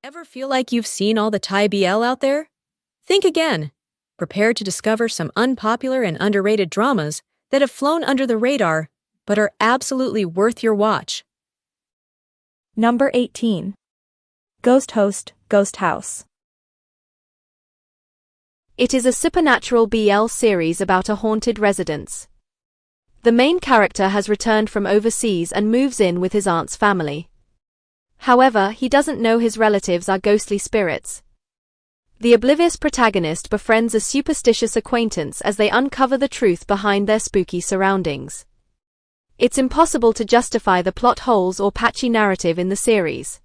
Ever feel like you've seen all the Thai BL out there? Think again. Prepare to discover some unpopular and underrated dramas that have flown under the radar but are absolutely worth your watch. Number 18. Ghost Host, Ghost House. It is a supernatural BL series about a haunted residence. The main character has returned from overseas and moves in with his aunt's family. However, he doesn't know his relatives are ghostly spirits. The oblivious protagonist befriends a superstitious acquaintance as they uncover the truth behind their spooky surroundings. It's impossible to justify the plot holes or patchy narrative in the series.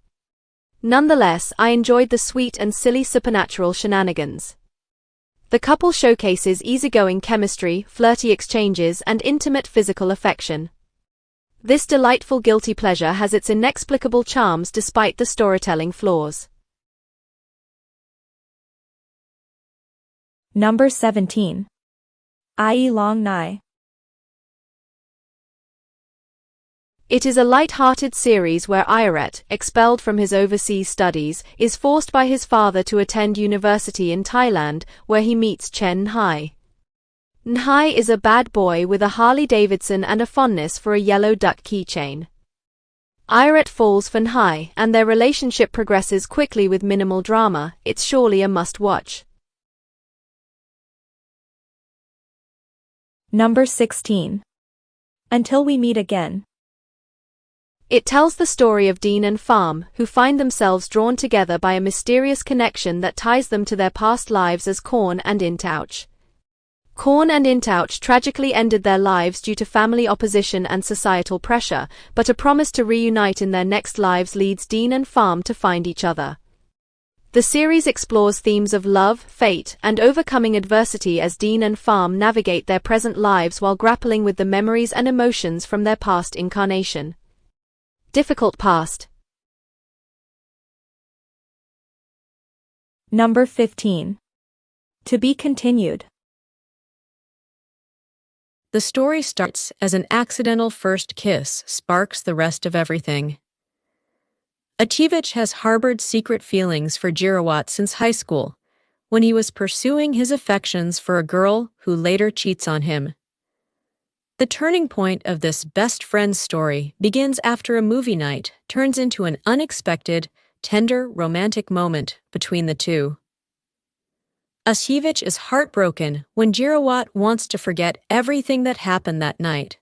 Nonetheless, I enjoyed the sweet and silly supernatural shenanigans. The couple showcases easygoing chemistry, flirty exchanges, and intimate physical affection. This delightful guilty pleasure has its inexplicable charms despite the storytelling flaws. Number 17. Ai Long Nai. It is a light-hearted series where Iret, expelled from his overseas studies, is forced by his father to attend university in Thailand, where he meets Chen Nhai. Nhai is a bad boy with a Harley-Davidson and a fondness for a yellow duck keychain. Iret falls for Nhai, and their relationship progresses quickly with minimal drama. It's surely a must-watch. Number 16. Until We Meet Again. It tells the story of Dean and Farm, who find themselves drawn together by a mysterious connection that ties them to their past lives as Korn and Intouch. Korn and Intouch tragically ended their lives due to family opposition and societal pressure, but a promise to reunite in their next lives leads Dean and Farm to find each other. The series explores themes of love, fate, and overcoming adversity as Dean and Farm navigate their present lives while grappling with the memories and emotions from their past incarnation. Difficult past. Number 15. To Be Continued. The story starts as an accidental first kiss sparks the rest of everything. Achivich has harbored secret feelings for Jirawat since high school, when he was pursuing his affections for a girl who later cheats on him. The turning point of this best friend's story begins after a movie night turns into an unexpected, tender, romantic moment between the two. Achivich is heartbroken when Jirawat wants to forget everything that happened that night.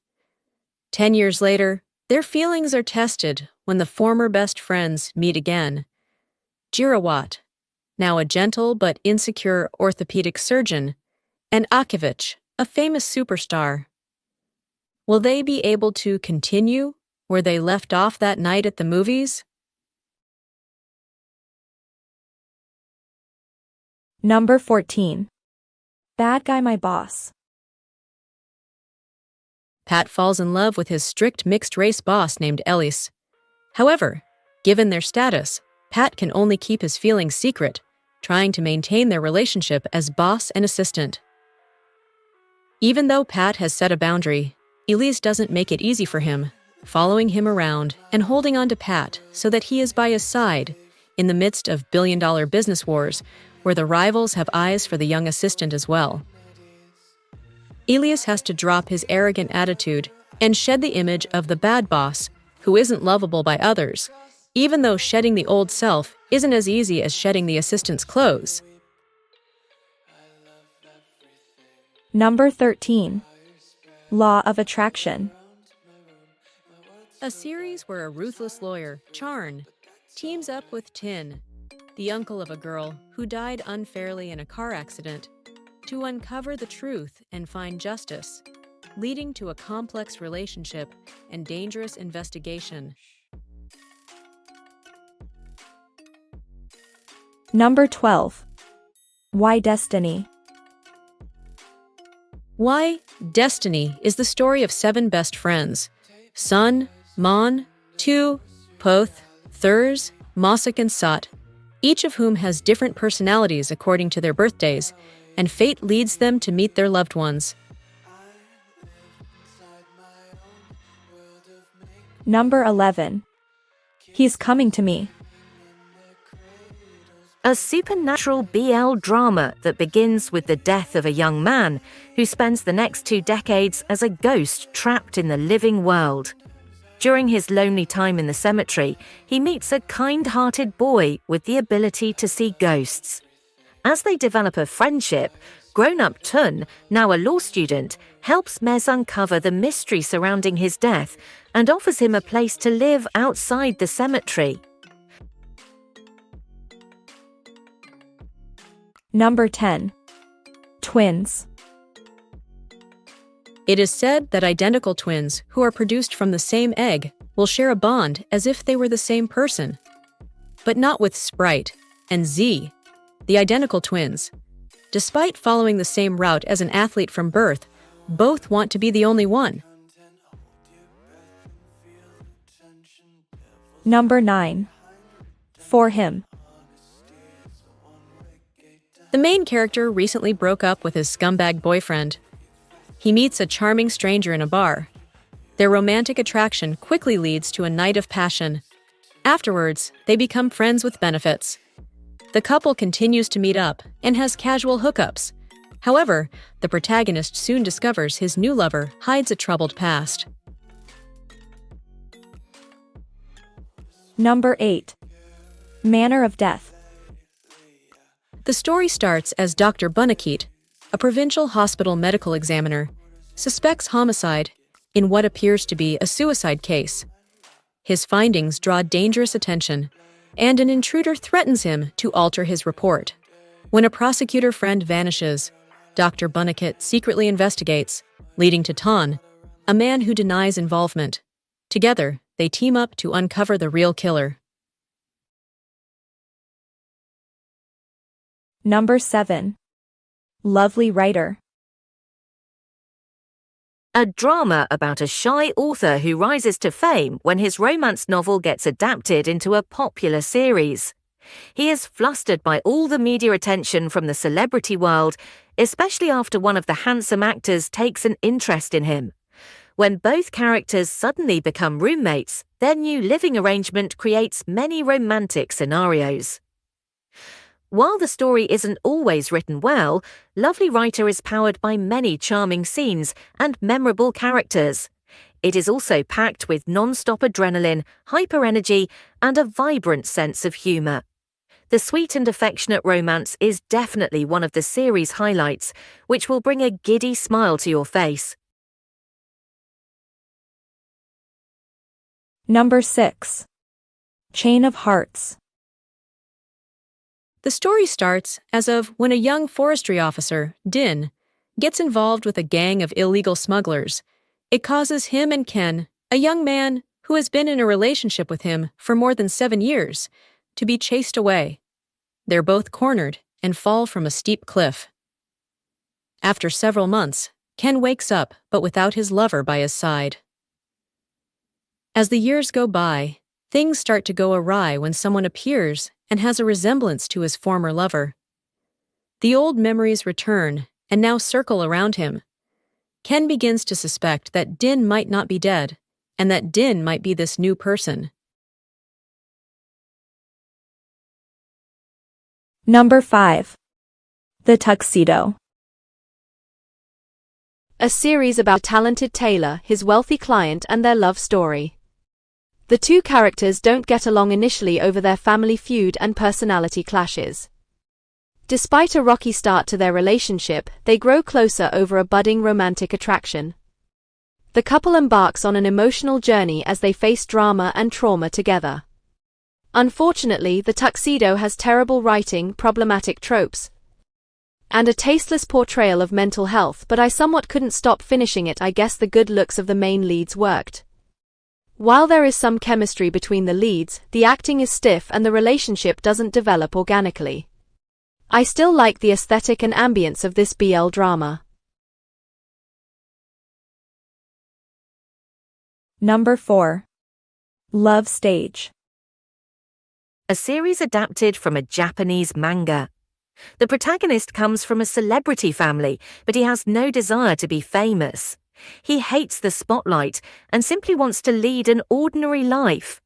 10 years later, their feelings are tested when the former best friends meet again. Jirawat, now a gentle but insecure orthopedic surgeon, and Achivich, a famous superstar. Will they be able to continue where they left off that night at the movies? Number 14. Bad Guy My Boss. Pat falls in love with his strict mixed-race boss named Ellis. However, given their status, Pat can only keep his feelings secret, trying to maintain their relationship as boss and assistant. Even though Pat has set a boundary, Elise doesn't make it easy for him, following him around and holding on to Pat so that he is by his side in the midst of billion-dollar business wars where the rivals have eyes for the young assistant as well. Elias has to drop his arrogant attitude and shed the image of the bad boss who isn't lovable by others, even though shedding the old self isn't as easy as shedding the assistant's clothes. Number 13. Law of Attraction. A series where a ruthless lawyer, Charn, teams up with Tin, the uncle of a girl who died unfairly in a car accident, to uncover the truth and find justice, leading to a complex relationship and dangerous investigation. Number 12. Why Destiny. Why Destiny is the story of 7 best friends: Sun, Mon, Tu, Poth, Thurs, Mossack, and Sut, each of whom has different personalities according to their birthdays, and fate leads them to meet their loved ones. Number 11. He's Coming to Me. A supernatural BL drama that begins with the death of a young man who spends the next 2 decades as a ghost trapped in the living world. During his lonely time in the cemetery, he meets a kind-hearted boy with the ability to see ghosts. As they develop a friendship, grown-up Tun, now a law student, helps Mez uncover the mystery surrounding his death and offers him a place to live outside the cemetery. Number 10. Twins. It is said that identical twins who are produced from the same egg will share a bond as if they were the same person. But not with Sprite and Z, the identical twins. Despite following the same route as an athlete from birth, both want to be the only one. Number 9. For Him. The main character recently broke up with his scumbag boyfriend. He meets a charming stranger in a bar. Their romantic attraction quickly leads to a night of passion. Afterwards, they become friends with benefits. The couple continues to meet up and has casual hookups. However, the protagonist soon discovers his new lover hides a troubled past. Number 8. Manner of Death. The story starts as Dr. Bunakit, a provincial hospital medical examiner, suspects homicide in what appears to be a suicide case. His findings draw dangerous attention, and an intruder threatens him to alter his report. When a prosecutor friend vanishes, Dr. Bunakit secretly investigates, leading to Ton, a man who denies involvement. Together, they team up to uncover the real killer. Number 7. Lovely Writer. A drama about a shy author who rises to fame when his romance novel gets adapted into a popular series. He is flustered by all the media attention from the celebrity world, especially after one of the handsome actors takes an interest in him. When both characters suddenly become roommates, their new living arrangement creates many romantic scenarios. While the story isn't always written well, Lovely Writer is powered by many charming scenes and memorable characters. It is also packed with non-stop adrenaline, hyper-energy, and a vibrant sense of humour. The sweet and affectionate romance is definitely one of the series' highlights, which will bring a giddy smile to your face. Number 6. Chain of Hearts. The story starts as of when a young forestry officer, Din, gets involved with a gang of illegal smugglers. It causes him and Ken, a young man who has been in a relationship with him for more than 7 years, to be chased away. They're both cornered and fall from a steep cliff. After several months, Ken wakes up but without his lover by his side. As the years go by, things start to go awry when someone appears and has a resemblance to his former lover. The old memories return and now circle around him. Ken begins to suspect that Din might not be dead, and that Din might be this new person. Number 5. The Tuxedo. A series about a talented tailor, his wealthy client, and their love story. The two characters don't get along initially over their family feud and personality clashes. Despite a rocky start to their relationship, they grow closer over a budding romantic attraction. The couple embarks on an emotional journey as they face drama and trauma together. Unfortunately, The Tuxedo has terrible writing, problematic tropes, and a tasteless portrayal of mental health, but I somewhat couldn't stop finishing it. I guess the good looks of the main leads worked. While there is some chemistry between the leads, the acting is stiff and the relationship doesn't develop organically. I still like the aesthetic and ambience of this BL drama. Number 4. Love Stage. A series adapted from a Japanese manga. The protagonist comes from a celebrity family, but he has no desire to be famous. He hates the spotlight and simply wants to lead an ordinary life.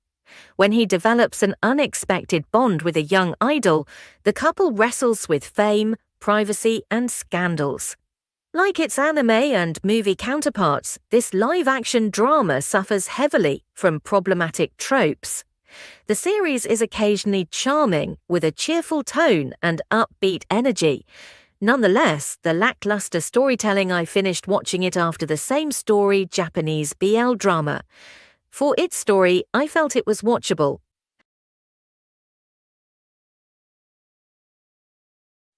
When he develops an unexpected bond with a young idol, the couple wrestles with fame, privacy, and scandals. Like its anime and movie counterparts, this live-action drama suffers heavily from problematic tropes. The series is occasionally charming, with a cheerful tone and upbeat energy. Nonetheless, the lackluster storytelling I finished watching it after the same story Japanese BL drama. For its story, I felt it was watchable.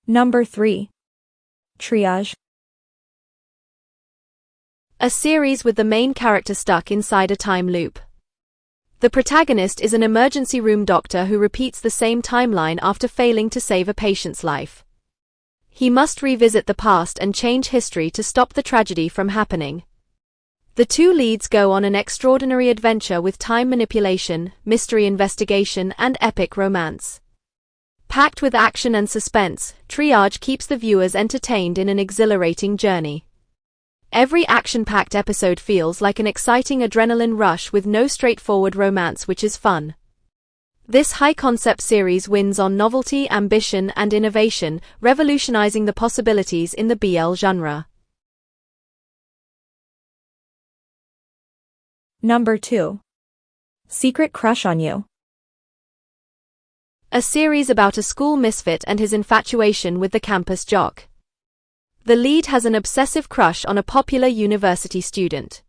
Number 3. Triage. A series with the main character stuck inside a time loop. The protagonist is an emergency room doctor who repeats the same timeline after failing to save a patient's life. He must revisit the past and change history to stop the tragedy from happening. The two leads go on an extraordinary adventure with time manipulation, mystery investigation, and epic romance. Packed with action and suspense, Triage keeps the viewers entertained in an exhilarating journey. Every action-packed episode feels like an exciting adrenaline rush with no straightforward romance, which is fun. This high-concept series wins on novelty, ambition, and innovation, revolutionizing the possibilities in the BL genre. Number 2. Secret Crush on You. A series about a school misfit and his infatuation with the campus jock. The lead has an obsessive crush on a popular university student.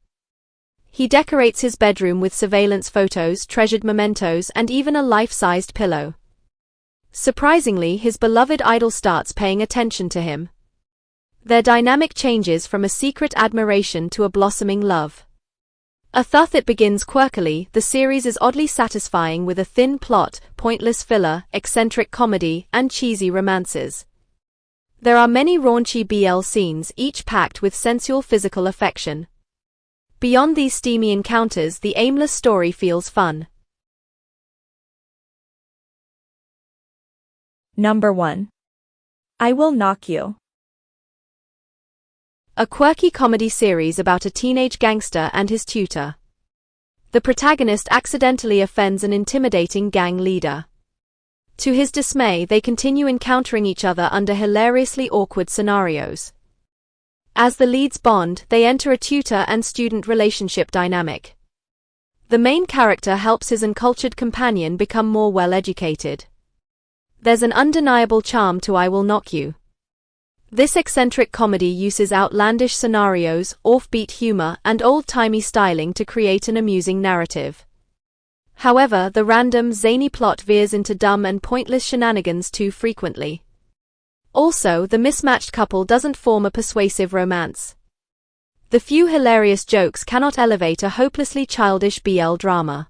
He decorates his bedroom with surveillance photos, treasured mementos, and even a life-sized pillow. Surprisingly, his beloved idol starts paying attention to him. Their dynamic changes from a secret admiration to a blossoming love. Although it begins quirkily, the series is oddly satisfying with a thin plot, pointless filler, eccentric comedy, and cheesy romances. There are many raunchy BL scenes, each packed with sensual physical affection. Beyond these steamy encounters, the aimless story feels fun. Number 1. I Will Knock You. A quirky comedy series about a teenage gangster and his tutor. The protagonist accidentally offends an intimidating gang leader. To his dismay, they continue encountering each other under hilariously awkward scenarios. As the leads bond, they enter a tutor and student relationship dynamic. The main character helps his uncultured companion become more well-educated. There's an undeniable charm to I Will Knock You. This eccentric comedy uses outlandish scenarios, offbeat humor, and old-timey styling to create an amusing narrative. However, the random, zany plot veers into dumb and pointless shenanigans too frequently. Also, the mismatched couple doesn't form a persuasive romance. The few hilarious jokes cannot elevate a hopelessly childish BL drama.